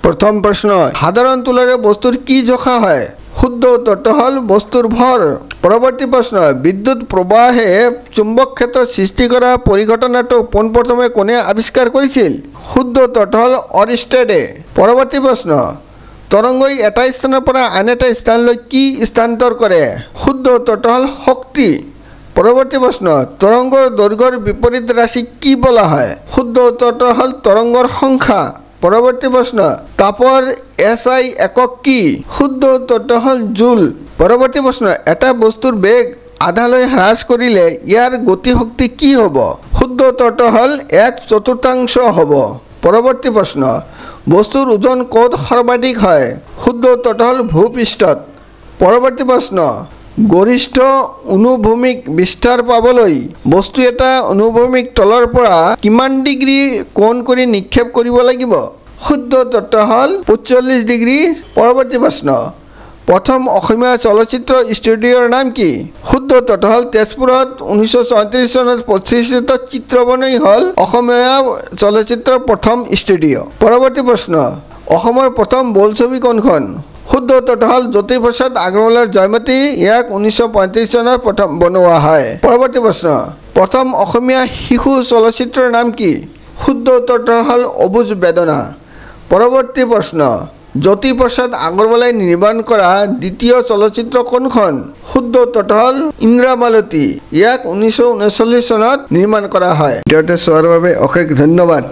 प्रथम प्रश्न साधारण तुलारे बस्तुर की जखा है शुद्ध उत्तरটো हल बस्तुर भर। परवर्ती प्रश्न विद्युत प्रवाहे चुम्बक क्षेत्र सृष्टि करा परिघटनाটো পোনপ্ৰথমে কোনে আবিষ্কাৰ কৰিছিল? শুদ্ধ उत्तरটো हल অৰিষ্টেডে। परवर्ती प्रश्न तरंगई এটা স্থানৰ পৰা আন এটা স্থানলৈ কি স্থানান্তৰ কৰে? শুদ্ধ उत्तरটো हल শক্তি। परवर्ती प्रश्न तरंगर दैर्घ्যৰ विपरीत राशि की बोला है? शुद्ध उत्तरটো हल तरंगर संख्या। परवर्ती प्रश्न तापर SI एকক की? शुद्ध उत्तरটো हल जूल। परवर्ती प्रश्न এটা বস্তুৰ বেগ আধালৈ হ্ৰাস কৰিলে ইয়াৰ গতিশক্তি কি হ'ব? শুদ্ধ उत्तरটো হল 1/4 হ'ব। परवर्ती प्रश्न বস্তুৰ ওজন ক'ত সৰ্বাধিক হয়? শুদ্ধ उत्तरটো হল ভূপৃষ্ঠত। परवर्ती प्रश्न गरिष्ठ অনুভূমিক বিস্তাৰ পাবলৈ বস্তু এটা অনুভূমিক তলৰ পৰা কিমান ডিগ্ৰী কোণ কৰি নিক্ষেপ কৰিব লাগিব? শুদ্ধ उत्तरটো হল 45 ডিগ্ৰী। परवर्ती प्रश्न प्रथम অসমীয়া চলচ্চিত্ৰ ষ্টুডিঅ'ৰ নাম কি? শুদ্ধ उत्तरটো হল তেজপুৰত 1934 চনত প্ৰতিষ্ঠিত চিত্ৰবনই হল অসমীয়া চলচ্চিত্ৰৰ প্ৰথম ষ্টুডিঅ'। परवर्ती प्रश्न অসমৰ প্ৰথম বোলছবি কোনখন? শুদ্ধ उत्तरটো হল জ্যোতিপ্ৰসাদ আগৰৱালাৰ জয়মতী। ইয়াক 1935 চনত প্ৰথম বনোৱা হয়। परवर्ती प्रश्न प्रथम অসমীয়া শিশু চলচ্চিত্ৰৰ নাম কি? শুদ্ধ उत्तरটো হল অবুজ বেদনা। परवर्ती प्रश्न জ্যোতিপ্ৰসাদ আগৰৱালাই নিৰ্মাণ কৰা দ্বিতীয় চলচ্চিত্ৰ কোনখন? শুদ্ধ उत्तरটো হল ইন্দ্ৰামালতী। ইয়াক 1939 চনত নিৰ্মাণ কৰা হয়। ভিডিঅ'টো চোৱাৰ বাবে অশেষ ধন্যবাদ।